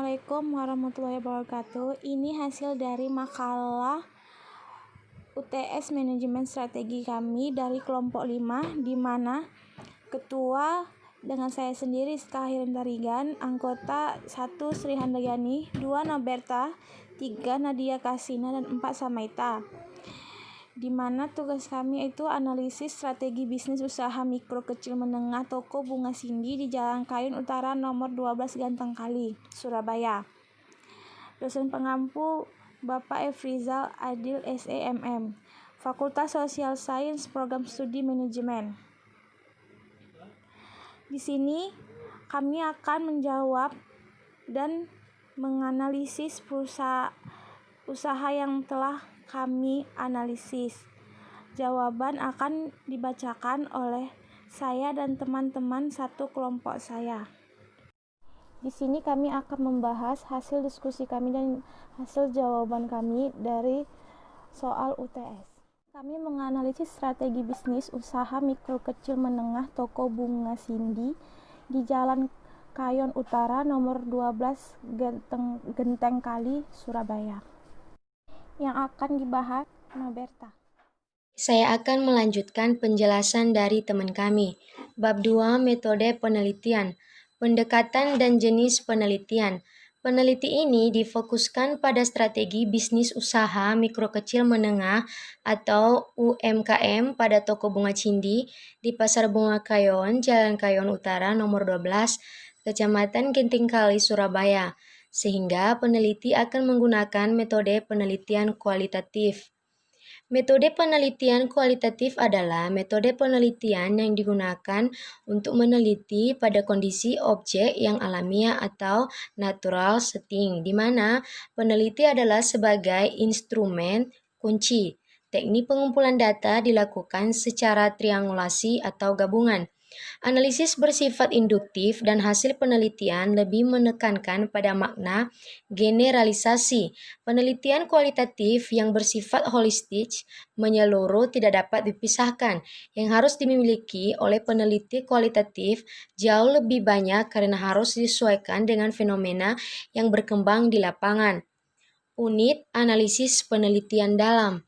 Assalamualaikum warahmatullahi wabarakatuh. Ini hasil dari makalah UTS Manajemen Strategi kami dari kelompok 5, di mana ketua dengan saya sendiri Sitahirin Tarigan, anggota 1 Sri Handayani, 2 Naberta, 3 Nadia Kasina, dan 4 Samaita. Di mana tugas kami itu analisis strategi bisnis usaha mikro kecil menengah toko bunga Cindy di Jalan Kayun Utara nomor 12 Ganteng Kali, Surabaya. Dosen pengampu Bapak Efrizal Adil SEMM, Fakultas Social Science Program Studi Manajemen. Di sini kami akan menjawab dan menganalisis usaha yang telah kami analisis. Jawaban akan dibacakan oleh saya dan teman-teman satu kelompok saya. Di sini kami akan membahas hasil diskusi kami dan hasil jawaban kami dari soal UTS. Kami menganalisis strategi bisnis usaha mikro kecil menengah toko bunga Cindy di Jalan Kayun Utara nomor 12 Genteng Kali, Surabaya. Yang akan dibahas Naberta. Saya akan melanjutkan penjelasan dari teman kami. Bab 2 Metode Penelitian, Pendekatan dan Jenis Penelitian. Peneliti ini difokuskan pada strategi bisnis usaha mikro kecil menengah atau UMKM pada toko bunga Cindy di Pasar Bunga Kayun, Jalan Kayun Utara nomor 12, Kecamatan Genting Kali, Surabaya. Sehingga peneliti akan menggunakan metode penelitian kualitatif. Metode penelitian kualitatif adalah metode penelitian yang digunakan untuk meneliti pada kondisi objek yang alamiah atau natural setting, di mana peneliti adalah sebagai instrumen kunci. Teknik pengumpulan data dilakukan secara triangulasi atau gabungan. Analisis bersifat induktif dan hasil penelitian lebih menekankan pada makna generalisasi. Penelitian kualitatif yang bersifat holistik, menyeluruh, tidak dapat dipisahkan. Yang harus dimiliki oleh peneliti kualitatif jauh lebih banyak karena harus disesuaikan dengan fenomena yang berkembang di lapangan. Unit analisis penelitian dalam.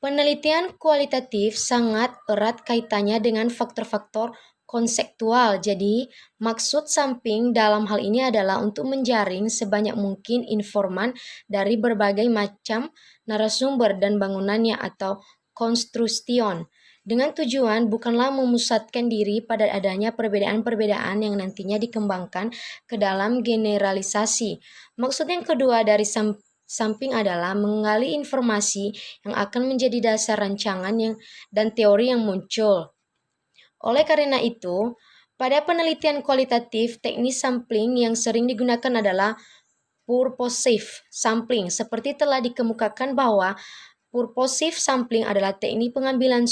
Penelitian kualitatif sangat erat kaitannya dengan faktor-faktor konseptual. Jadi, maksud samping dalam hal ini adalah untuk menjaring sebanyak mungkin informan dari berbagai macam narasumber dan bangunannya atau konstruksion. Dengan tujuan bukanlah memusatkan diri pada adanya perbedaan-perbedaan yang nantinya dikembangkan ke dalam generalisasi. Maksud yang kedua dari samping adalah menggali informasi yang akan menjadi dasar rancangan dan teori yang muncul. Oleh karena itu, pada penelitian kualitatif, teknik sampling yang sering digunakan adalah purposive sampling. Seperti telah dikemukakan bahwa purposive sampling adalah teknik pengambilan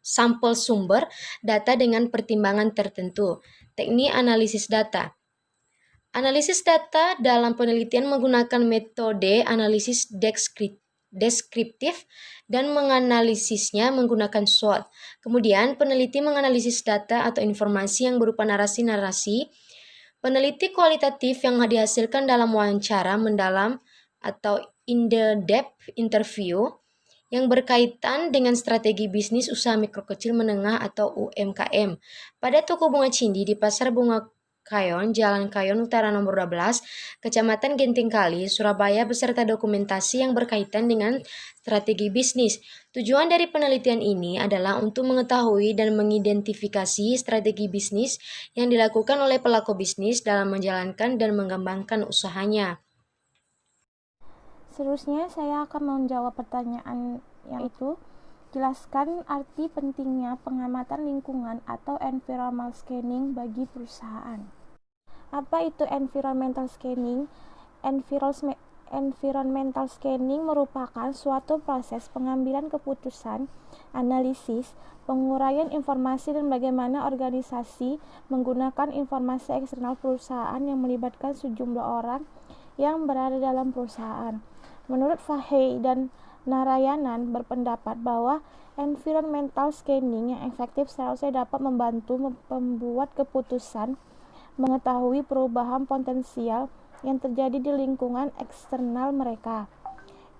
sampel sumber data dengan pertimbangan tertentu. Teknik analisis data. Analisis data dalam penelitian menggunakan metode analisis deskriptif dan menganalisisnya menggunakan SWOT. Kemudian peneliti menganalisis data atau informasi yang berupa narasi-narasi. Peneliti kualitatif yang dihasilkan dalam wawancara mendalam atau in-depth interview yang berkaitan dengan strategi bisnis usaha mikro kecil menengah atau UMKM. Pada toko bunga Cindy di Pasar Bunga Kayun, Jalan Kayun Utara nomor 12, Kecamatan Genting Kali, Surabaya beserta dokumentasi yang berkaitan dengan strategi bisnis. Tujuan dari penelitian ini adalah untuk mengetahui dan mengidentifikasi strategi bisnis yang dilakukan oleh pelaku bisnis dalam menjalankan dan mengembangkan usahanya. Seterusnya saya akan menjawab pertanyaan yang itu. Jelaskan arti pentingnya pengamatan lingkungan atau environmental scanning bagi perusahaan. Apa itu environmental scanning? Environmental scanning merupakan suatu proses pengambilan keputusan, analisis, penguraian informasi dan bagaimana organisasi menggunakan informasi eksternal perusahaan yang melibatkan sejumlah orang yang berada dalam perusahaan. Menurut Fahey dan Narayanan berpendapat bahwa environmental scanning yang efektif seharusnya dapat membantu pembuat keputusan mengetahui perubahan potensial yang terjadi di lingkungan eksternal mereka.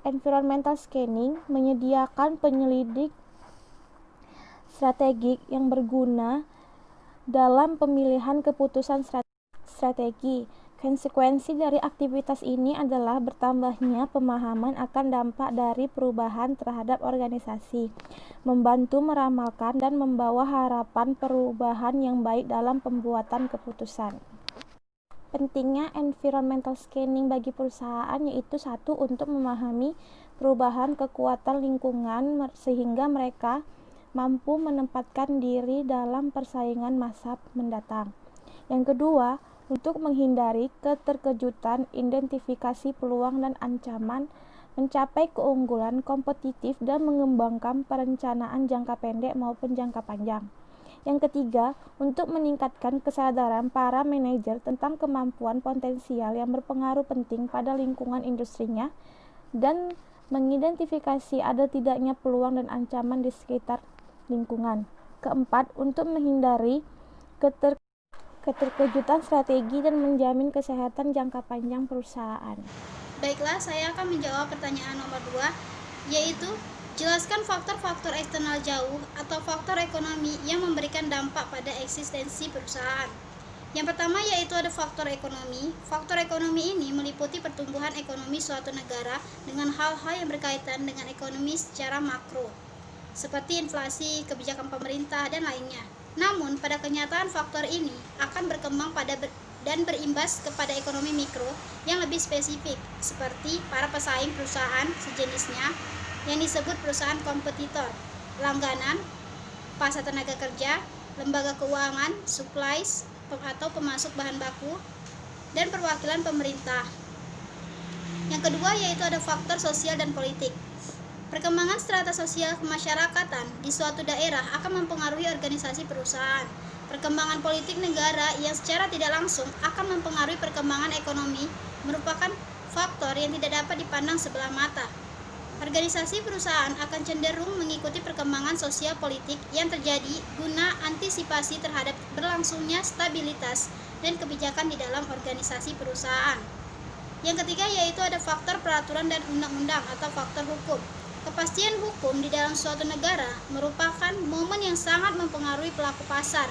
Environmental scanning menyediakan penyelidik strategik yang berguna dalam pemilihan keputusan strategi. Konsekuensi dari aktivitas ini adalah bertambahnya pemahaman akan dampak dari perubahan terhadap organisasi, membantu meramalkan dan membawa harapan perubahan yang baik dalam pembuatan keputusan. Pentingnya environmental scanning bagi perusahaan yaitu satu, untuk memahami perubahan kekuatan lingkungan sehingga mereka mampu menempatkan diri dalam persaingan masa mendatang. Yang kedua, untuk menghindari keterkejutan, identifikasi peluang dan ancaman, mencapai keunggulan kompetitif dan mengembangkan perencanaan jangka pendek maupun jangka panjang. Yang ketiga, untuk meningkatkan kesadaran para manajer tentang kemampuan potensial yang berpengaruh penting pada lingkungan industrinya dan mengidentifikasi ada tidaknya peluang dan ancaman di sekitar lingkungan. Keempat, untuk menghindari keterkejutan strategi dan menjamin kesehatan jangka panjang perusahaan. Baiklah, saya akan menjawab pertanyaan nomor 2, yaitu jelaskan faktor-faktor eksternal jauh atau faktor ekonomi yang memberikan dampak pada eksistensi perusahaan. Yang pertama yaitu ada faktor ekonomi. Faktor ekonomi ini meliputi pertumbuhan ekonomi suatu negara dengan hal-hal yang berkaitan dengan ekonomi secara makro, seperti inflasi, kebijakan pemerintah, dan lainnya. Namun, pada kenyataan faktor ini akan berkembang dan berimbas kepada ekonomi mikro yang lebih spesifik, seperti para pesaing perusahaan sejenisnya yang disebut perusahaan kompetitor, langganan, pasar tenaga kerja, lembaga keuangan, supplies atau pemasok bahan baku, dan perwakilan pemerintah. Yang kedua yaitu ada faktor sosial dan politik. Perkembangan strata sosial kemasyarakatan di suatu daerah akan mempengaruhi organisasi perusahaan. Perkembangan politik negara yang secara tidak langsung akan mempengaruhi perkembangan ekonomi merupakan faktor yang tidak dapat dipandang sebelah mata. Organisasi perusahaan akan cenderung mengikuti perkembangan sosial politik yang terjadi guna antisipasi terhadap berlangsungnya stabilitas dan kebijakan di dalam organisasi perusahaan. Yang ketiga yaitu ada faktor peraturan dan undang-undang atau faktor hukum. Kepastian hukum di dalam suatu negara merupakan momen yang sangat mempengaruhi pelaku pasar.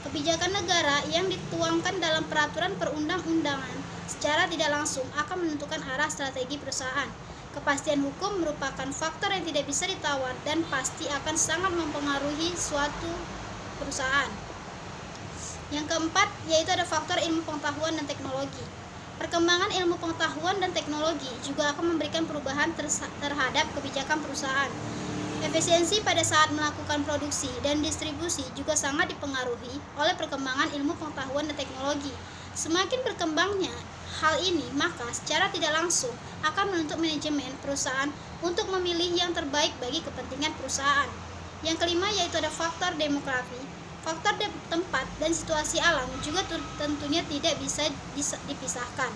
Kebijakan negara yang dituangkan dalam peraturan perundang-undangan secara tidak langsung akan menentukan arah strategi perusahaan. Kepastian hukum merupakan faktor yang tidak bisa ditawar dan pasti akan sangat mempengaruhi suatu perusahaan. Yang keempat yaitu ada faktor ilmu pengetahuan dan teknologi. Perkembangan ilmu pengetahuan dan teknologi juga akan memberikan perubahan terhadap kebijakan perusahaan. Efisiensi pada saat melakukan produksi dan distribusi juga sangat dipengaruhi oleh perkembangan ilmu pengetahuan dan teknologi. Semakin berkembangnya hal ini, maka secara tidak langsung akan menuntut manajemen perusahaan untuk memilih yang terbaik bagi kepentingan perusahaan. Yang kelima yaitu ada faktor demografi. Faktor tempat dan situasi alam juga tentunya tidak bisa dipisahkan.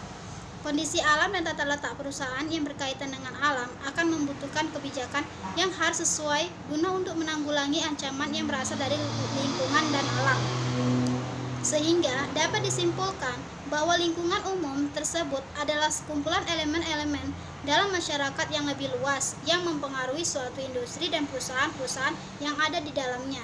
Kondisi alam dan tata letak perusahaan yang berkaitan dengan alam akan membutuhkan kebijakan yang harus sesuai guna untuk menanggulangi ancaman yang berasal dari lingkungan dan alam. Sehingga dapat disimpulkan bahwa lingkungan umum tersebut adalah sekumpulan elemen-elemen dalam masyarakat yang lebih luas yang mempengaruhi suatu industri dan perusahaan-perusahaan yang ada di dalamnya.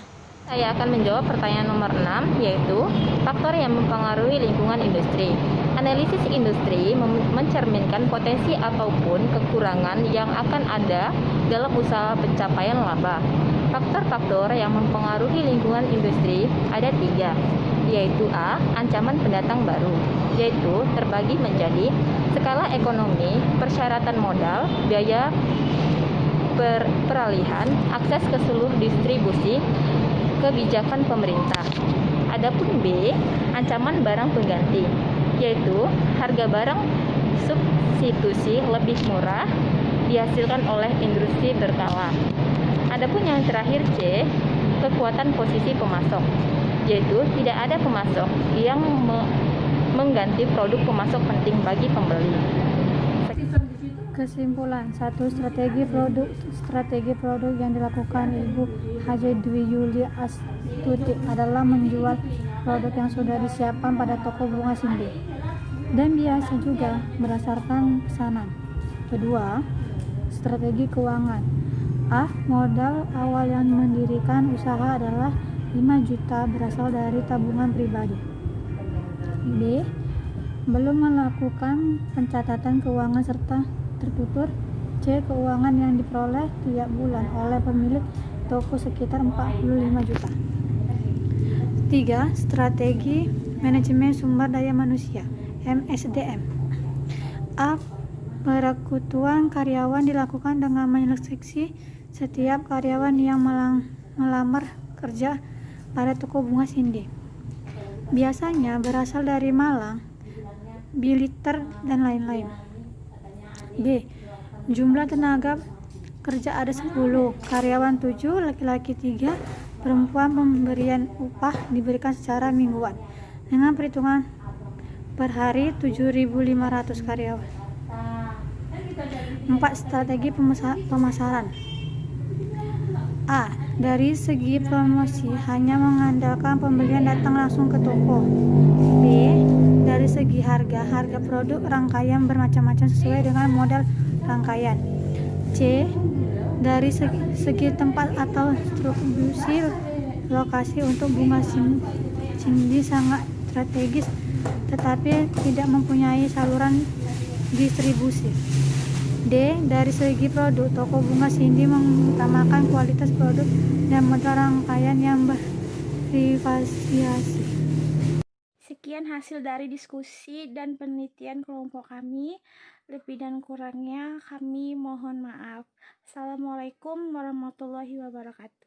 Saya akan menjawab pertanyaan nomor 6, yaitu faktor yang mempengaruhi lingkungan industri. Analisis industri mencerminkan potensi ataupun kekurangan yang akan ada dalam usaha pencapaian laba. Faktor-faktor yang mempengaruhi lingkungan industri ada 3, yaitu A. Ancaman pendatang baru, yaitu terbagi menjadi skala ekonomi, persyaratan modal, biaya peralihan, akses ke seluruh distribusi, kebijakan pemerintah. Adapun B, ancaman barang pengganti, yaitu harga barang substitusi lebih murah dihasilkan oleh industri berkala. Adapun yang terakhir C, kekuatan posisi pemasok, yaitu tidak ada pemasok yang mengganti produk pemasok penting bagi pembeli. Kesimpulan 1. Strategi produk yang dilakukan Ibu Haji Dwi Yuli Astuti adalah menjual produk yang sudah disiapkan pada toko bunga Cindy, dan biasa juga berdasarkan pesanan. Kedua, strategi keuangan. A. Modal awal yang mendirikan usaha adalah 5 juta berasal dari tabungan pribadi. B. Belum melakukan pencatatan keuangan serta tertutur. C. Keuangan yang diperoleh tiap bulan oleh pemilik toko sekitar 45 juta. 3. Strategi manajemen sumber daya manusia (MSDM). A. Perekrutan karyawan dilakukan dengan menyeleksi setiap karyawan yang melamar kerja pada toko bunga Cindy. Biasanya berasal dari Malang, Blitar, dan lain-lain. B. Jumlah tenaga kerja ada 10, karyawan 7, laki-laki 3, perempuan. Pemberian upah diberikan secara mingguan dengan perhitungan per hari 7.500 karyawan. 4. Strategi pemasaran. A. Dari segi promosi hanya mengandalkan pembelian datang langsung ke toko. B. Dari segi harga produk rangkaian bermacam-macam sesuai dengan model rangkaian. C. Dari segi tempat atau distribusi lokasi untuk bunga Cindy sangat strategis tetapi tidak mempunyai saluran distribusi. D. Dari segi produk, toko bunga Cindy mengutamakan kualitas produk dan model rangkaian yang bervariasi. Sekian hasil dari diskusi dan penelitian kelompok kami. Lebih dan kurangnya kami mohon maaf. Assalamualaikum warahmatullahi wabarakatuh.